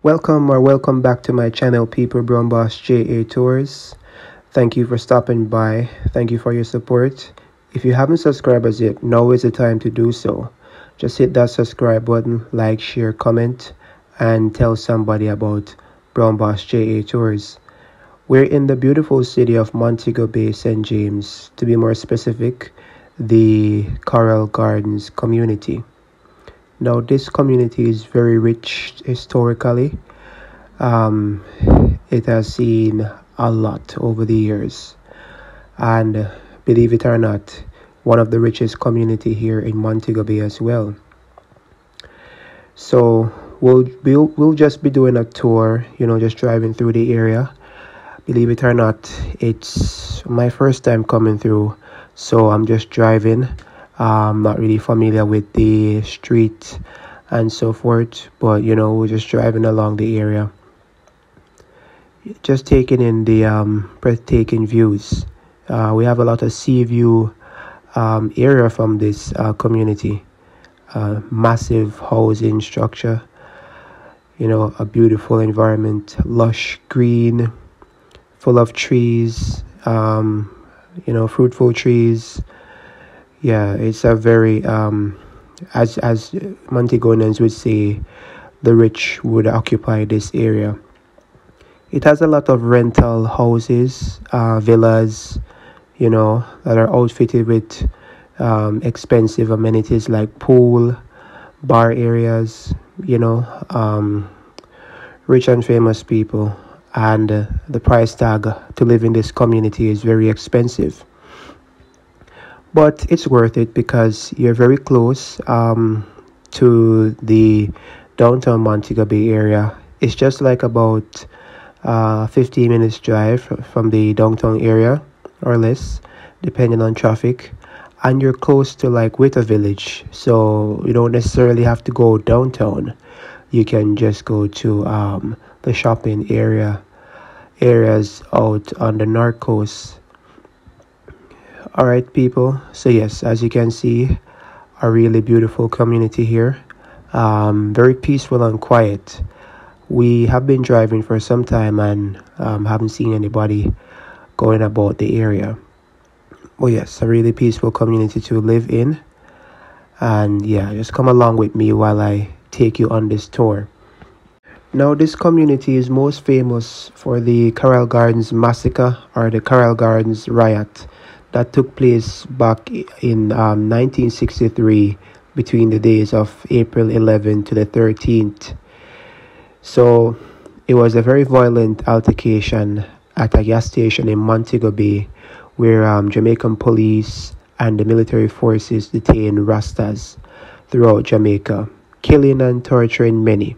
Welcome back to my channel, people. Brownbossjatours. Thank you for stopping by. Thank you for your support. If you haven't subscribed as yet, now is the time to do so. Just hit that subscribe button, like, share, comment, and tell somebody about brownbossjatours. We're in the beautiful city of Montego Bay, St. James, to be more specific, the Coral Gardens community. Now, this community is very rich historically. It has seen a lot over the years, and believe it or not, one of the richest community here in Montego Bay as well. So we'll just be doing a tour, just driving through the area. Believe it or not, it's my first time coming through, so I'm just driving. I'm not really familiar with the street and so forth, but we're just driving along the area, just taking in the breathtaking views. We have a lot of sea view area from this community. Massive housing structure, a beautiful environment, lush green, full of trees, fruitful trees. Yeah, it's a very as Montegonians would say, the rich would occupy this area. It has a lot of rental houses, villas, that are outfitted with expensive amenities like pool, bar areas, rich and famous people. And the price tag to live in this community is very expensive. But it's worth it because you're very close to the downtown Montego Bay area. It's just like about 15 minutes drive from the downtown area or less, depending on traffic. And you're close to like Weta Village, so you don't necessarily have to go downtown. You can just go to the shopping areas out on the north coast. Alright, people, so yes, as you can see, a really beautiful community here, very peaceful and quiet. We have been driving for some time and haven't seen anybody going about the area. But yes, a really peaceful community to live in. And yeah, just come along with me while I take you on this tour. Now, this community is most famous for the Coral Gardens massacre, or the Coral Gardens riot, that took place back in 1963 between the days of April 11 to the 13th. So it was a very violent altercation at a gas station in Montego Bay where Jamaican police and the military forces detained Rastas throughout Jamaica, killing and torturing many.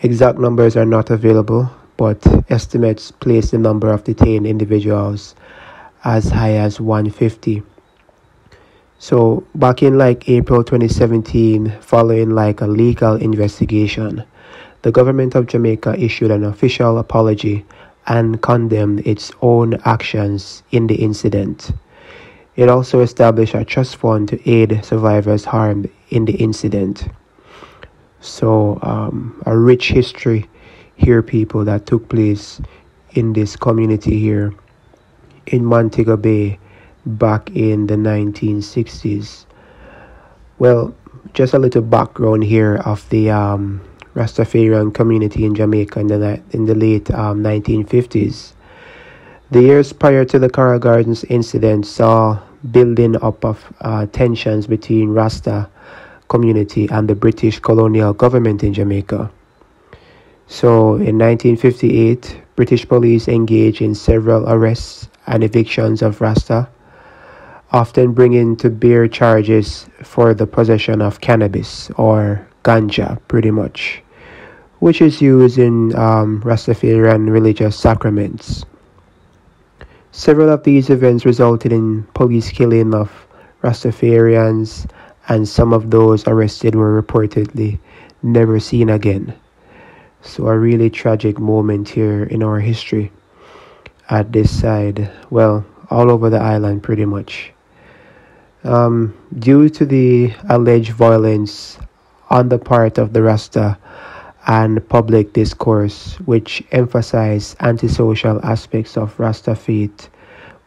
Exact numbers are not available, but estimates place the number of detained individuals as high as 150. So back in like April 2017, following like a legal investigation, the government of Jamaica issued an official apology and condemned its own actions in the incident. It also established a trust fund to aid survivors harmed in the incident. So a rich history here, people, that took place in this community here in Montego Bay back in the 1960s. Well, just a little background here of the Rastafarian community in Jamaica in the late 1950s. The years prior to the Coral Gardens incident saw building up of tensions between Rasta community and the British colonial government in Jamaica. So in 1958, British police engaged in several arrests and evictions of Rasta, often bringing to bear charges for the possession of cannabis, or ganja pretty much, which is used in Rastafarian religious sacraments. Several of these events resulted in police killing of Rastafarians, and some of those arrested were reportedly never seen again. So a really tragic moment here in our history at this side, well, all over the island pretty much. Due to the alleged violence on the part of the Rasta and public discourse, which emphasized antisocial aspects of Rasta faith.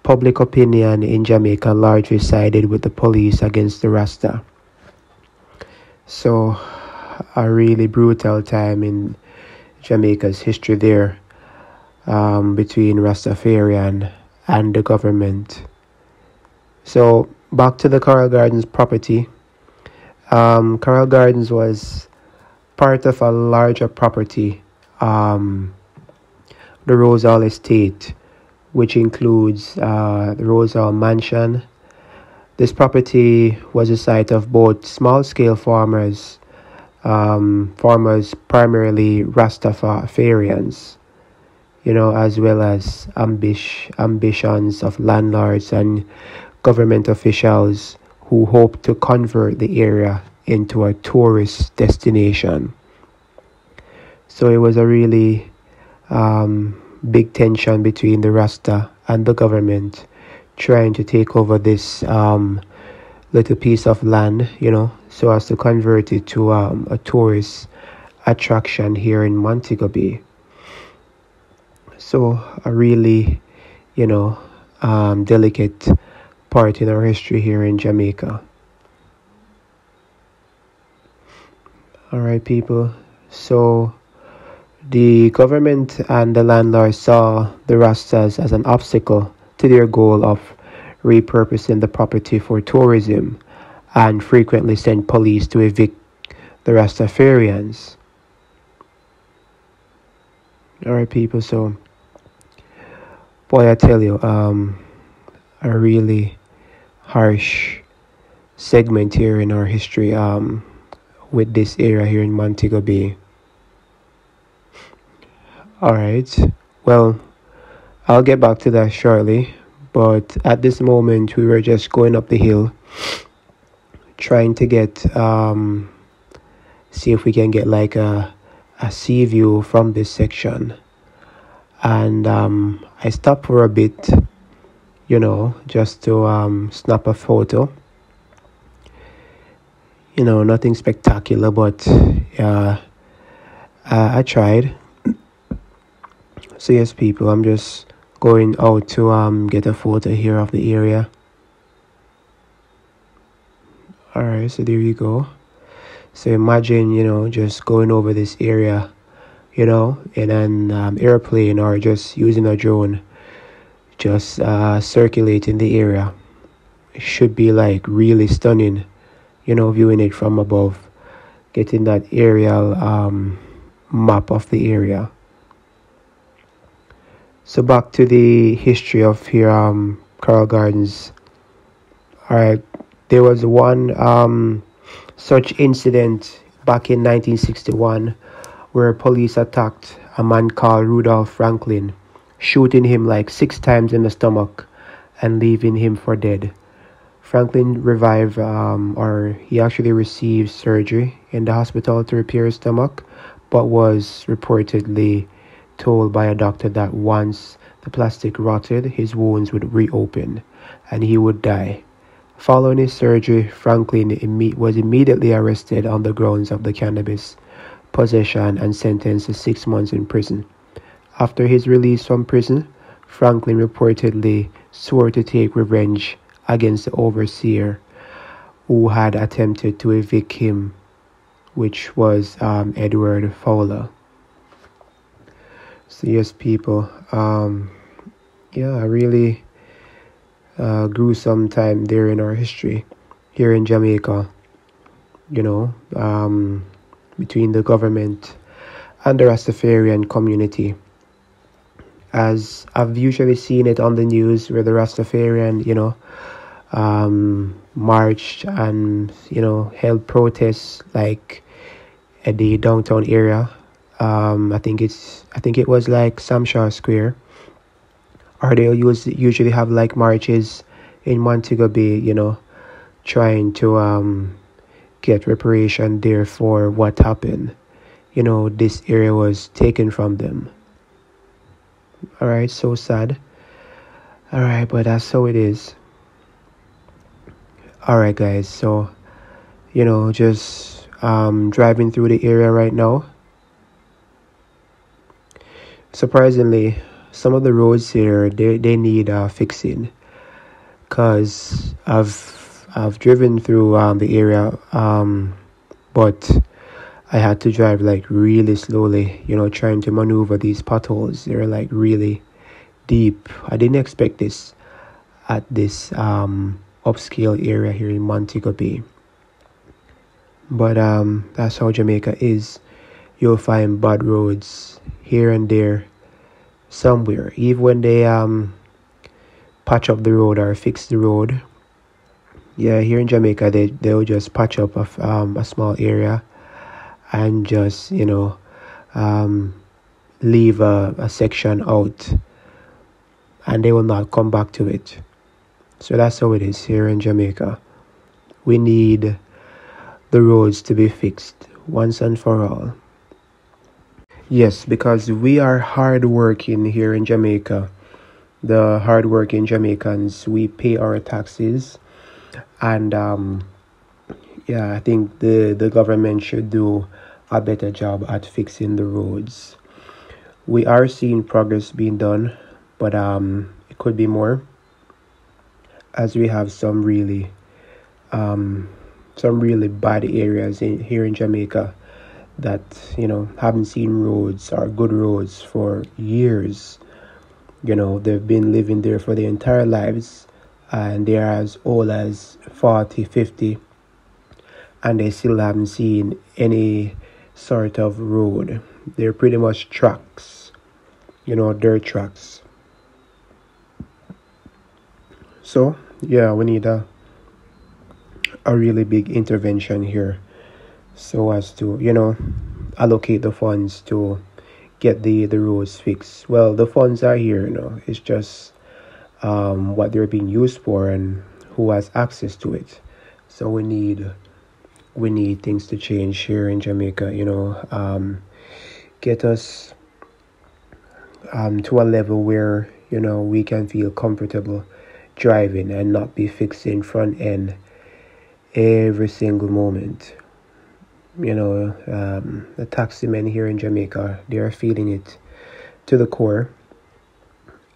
Public opinion in Jamaica largely sided with the police against the Rasta. So, a really brutal time in Jamaica's history there, between Rastafarian and the government. So, back to the Coral Gardens property. Coral Gardens was part of a larger property, the Rosal Estate, which includes the Rosal Mansion. This property was a site of both small-scale farmers, primarily Rastafarians, as well as ambitions of landlords and government officials who hoped to convert the area into a tourist destination. So it was a really big tension between the Rasta and the government trying to take over this little piece of land, so as to convert it to a tourist attraction here in Montego Bay. So a really, delicate part in our history here in Jamaica. All right, people. So the government and the landlords saw the Rastas as an obstacle to their goal of repurposing the property for tourism and frequently sent police to evict the Rastafarians. All right, people. So, boy, I tell you, a really harsh segment here in our history, with this area here in Montego Bay. Alright, well, I'll get back to that shortly, but at this moment we were just going up the hill, trying to get, see if we can get like a sea view from this section. And I stopped for a bit, just to snap a photo. Nothing spectacular, but I tried. So yes, people, I'm just going out to get a photo here of the area. Alright, so there you go. So imagine, just going over this area, in an airplane or just using a drone, just circulating the area. It should be like really stunning, viewing it from above, getting that aerial map of the area. So back to the history of here, Coral Gardens. Alright, there was one such incident back in 1961 where police attacked a man called Rudolph Franklin, shooting him like 6 times in the stomach and leaving him for dead. Franklin revived, or he actually received surgery in the hospital to repair his stomach, but was reportedly told by a doctor that once the plastic rotted, his wounds would reopen and he would die. Following his surgery, Franklin was immediately arrested on the grounds of the cannabis possession and sentenced to 6 months in prison. After his release from prison, Franklin reportedly swore to take revenge against the overseer who had attempted to evict him, which was Edward Fowler. So yes, people, a really gruesome time there in our history here in Jamaica, between the government and the Rastafarian community. As I've usually seen it on the news, where the Rastafarian, marched and, held protests like at the downtown area. I think it was like Samshar Square, or they usually have like marches in Montego Bay, trying to get reparation there for what happened. This area was taken from them. Alright, so sad. Alright, but that's how it is. Alright, guys, so, just driving through the area right now. surprisingly, some of the roads here they need fixing, cause I've driven through the area, but I had to drive like really slowly, trying to maneuver these potholes. They're like really deep. I didn't expect this at this upscale area here in Montego Bay. But that's how Jamaica is. You'll find bad roads here and there somewhere. Even when they patch up the road or fix the road. Yeah, here in Jamaica they'll just patch up a small area and just leave a section out, and they will not come back to it. So that's how it is here in Jamaica. We need the roads to be fixed once and for all. Yes, because we are hardworking here in Jamaica. The hardworking Jamaicans, we pay our taxes, and yeah, I think the government should do a better job at fixing the roads. We are seeing progress being done, but it could be more, as we have some really bad areas here in Jamaica that haven't seen roads or good roads for years. They've been living there for their entire lives, and they're as old as 40, 50, and they still haven't seen any sort of road. They're pretty much tracks, dirt tracks. So yeah, we need a really big intervention here, so as to allocate the funds to get the roads fixed. Well, the funds are here, it's just what they're being used for and who has access to it. So we need things to change here in Jamaica, get us to a level where we can feel comfortable driving and not be fixing front end every single moment. The taximen here in Jamaica, they are feeling it to the core,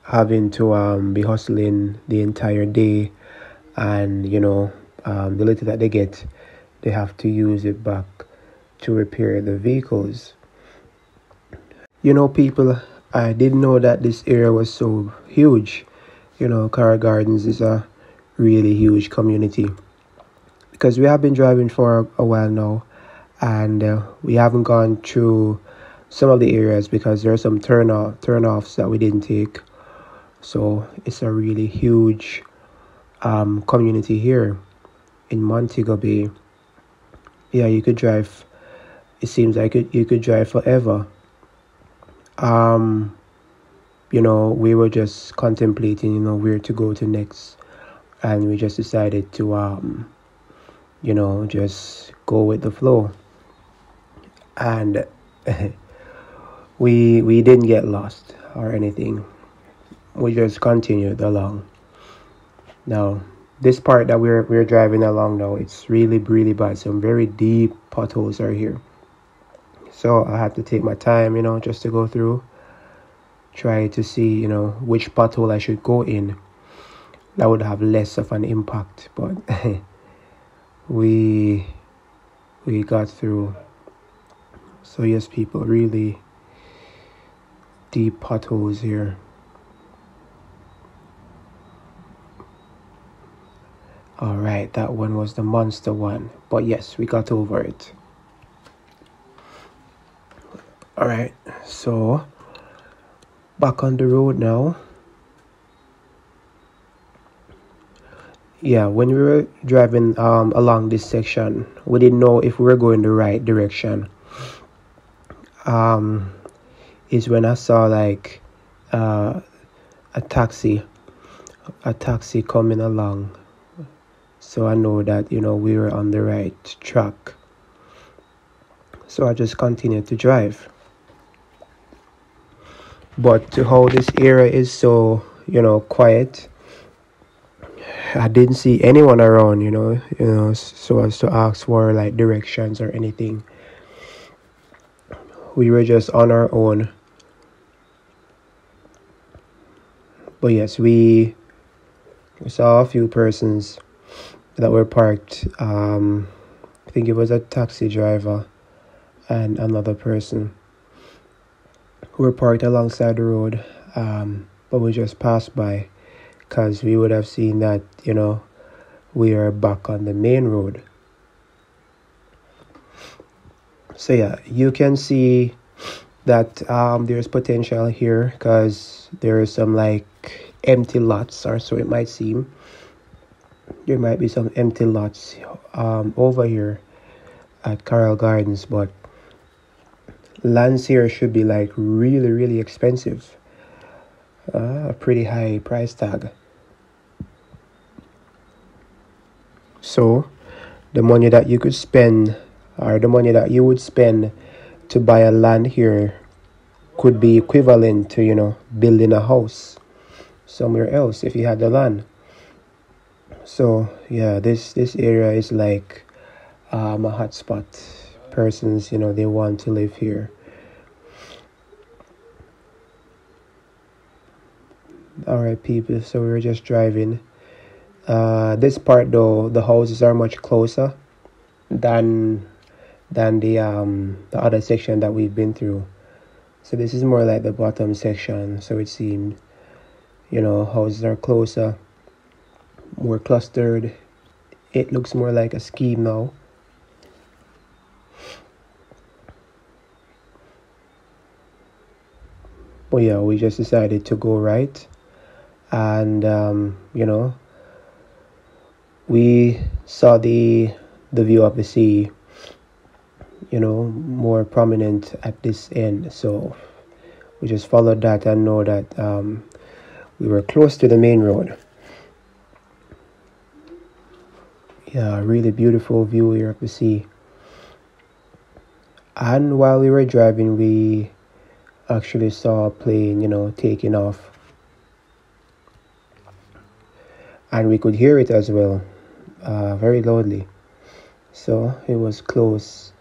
having to be hustling the entire day, and the little that they get, they have to use it back to repair the vehicles. People, I didn't know that this area was so huge. Car Gardens is a really huge community, because we have been driving for a while now, and we haven't gone through some of the areas because there are some turn-offs that we didn't take. So it's a really huge community here in Montego Bay. Yeah, you could drive. It seems like you could drive forever. We were just contemplating, where to go to next, and we just decided to just go with the flow. And we didn't get lost or anything. We just continued along. Now, this part that we're driving along now, it's really, really bad. Some very deep potholes are here. So I had to take my time, just to go through, try to see, which pothole I should go in. That would have less of an impact, but we got through. So yes, people, really deep potholes here. All right, that one was the monster one, but yes, we got over it. All right, so back on the road now. Yeah, when we were driving along this section, we didn't know if we were going the right direction. Is when I saw like a taxi coming along, so I know that we were on the right track. So I just continued to drive. But how this area is so quiet, I didn't see anyone around, so as to ask for like directions or anything. We were just on our own, But yes, we saw a few persons that were parked. I think it was a taxi driver and another person who were parked alongside the road. But we just passed by because we would have seen that, we are back on the main road. So yeah, you can see that there's potential here because there is some like empty lots, or so it might seem. There might be some empty lots over here at Coral Gardens, but lands here should be like really, really expensive. A pretty high price tag. So the money that you could spend, or the money that you would spend to buy a land here, could be equivalent to building a house somewhere else if you had the land. So yeah, this area is like a hot spot. Persons, they want to live here. Alright people, so we were just driving. This part though, the houses are much closer than the other section that we've been through. So this is more like the bottom section, so it seemed houses are closer, more clustered. It looks more like a scheme now. But yeah, we just decided to go right, and we saw the view of the sea more prominent at this end, so we just followed that and know that we were close to the main road. Yeah, really beautiful view here of the sea. And while we were driving, we actually saw a plane taking off, and we could hear it as well, very loudly. So it was close,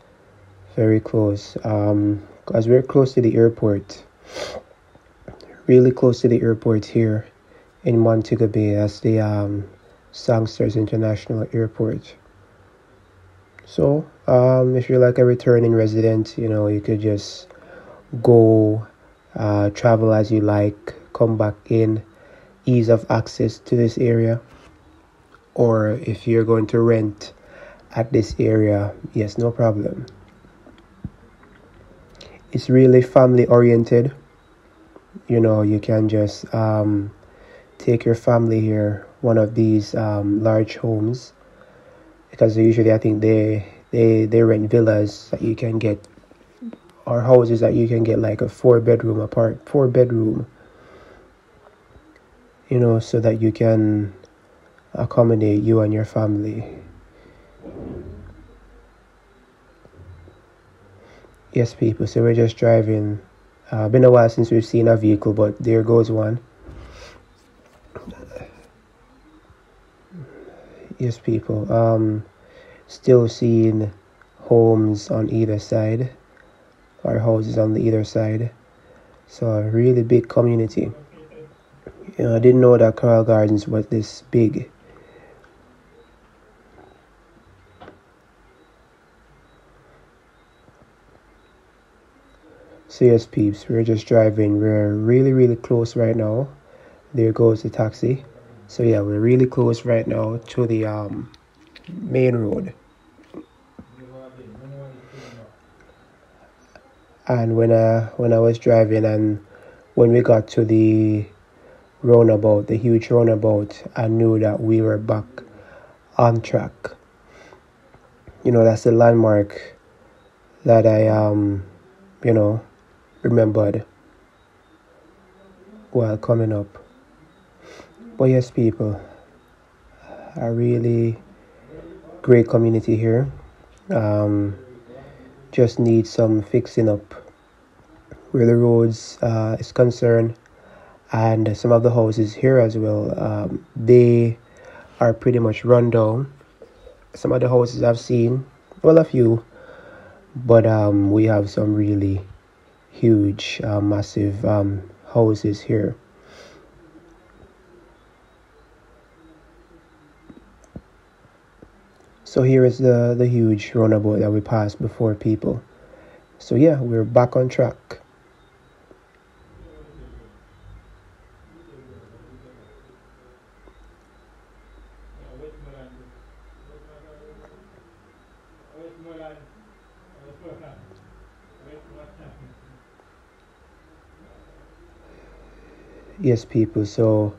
very close, because we're close to the airport, really close to the airport here in Montego Bay. That's the Songsters International Airport. So if you're like a returning resident, you could just go, travel as you like, come back in, ease of access to this area. Or if you're going to rent at this area, yes, no problem. It's really family oriented. You can just take your family here, one of these large homes, because usually I think they rent villas that you can get, or houses that you can get, like a 4-bedroom so that you can accommodate you and your family. Yes people, so we're just driving. Been a while since we've seen a vehicle, but there goes one. Yes people, still seeing homes on either side, or houses on the either side. So a really big community. I didn't know that Coral Gardens was this big. So yes peeps, we're just driving. We're really, really close right now. There goes the taxi. So yeah, we're really close right now to the main road. And when I was driving, and when we got to the roundabout, the huge roundabout, I knew that we were back on track. That's the landmark that I remembered while coming up. But yes people, a really great community here. Just need some fixing up where the roads is concerned, and some of the houses here as well, they are pretty much run down. Some of the houses I've seen, well, a few, but we have some really huge massive houses here. So here is the huge roundabout that we passed before, people. So yeah, we're back on track. Yes, people, so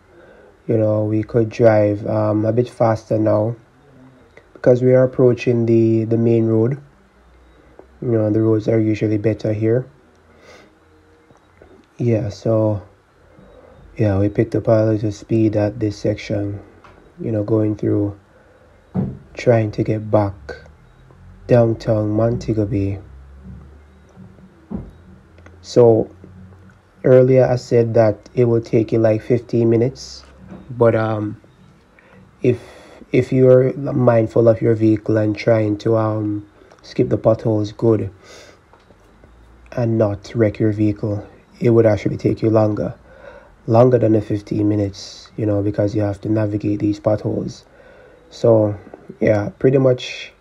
we could drive a bit faster now because we are approaching the main road. The roads are usually better here. Yeah, so yeah, we picked up a little speed at this section, going through, trying to get back downtown Montego Bay. So earlier I said that it will take you like 15 minutes, but if you're mindful of your vehicle and trying to skip the potholes good and not wreck your vehicle, it would actually take you longer than the 15 minutes, because you have to navigate these potholes. So yeah, pretty much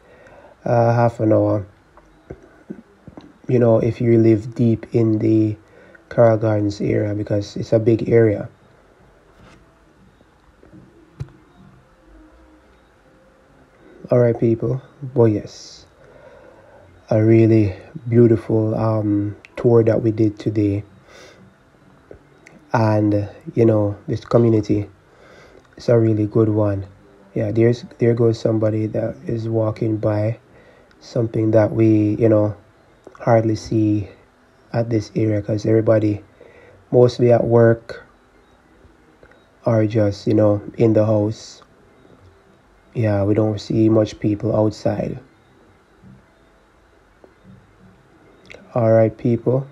half an hour, if you live deep in the Carroll Gardens area, because it's a big area. Alright, people, but yes, a really beautiful tour that we did today. And this community is a really good one. Yeah, there goes somebody that is walking by, something that we hardly see at this area, because everybody mostly at work or just in the house. Yeah, we don't see much people outside. Alright, people,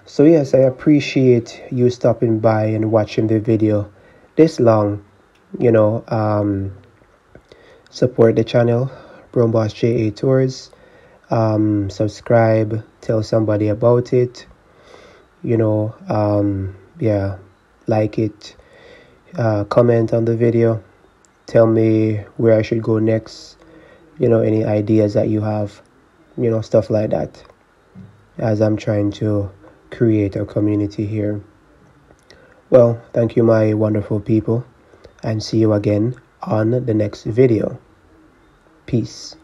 so yes, I appreciate you stopping by and watching the video this long. Support the channel, brownbossjatours. Subscribe, tell somebody about it. Yeah, like it, comment on the video, tell me where I should go next, any ideas that you have, stuff like that, as I'm trying to create a community here. Well, thank you, my wonderful people, and see you again on the next video. Peace.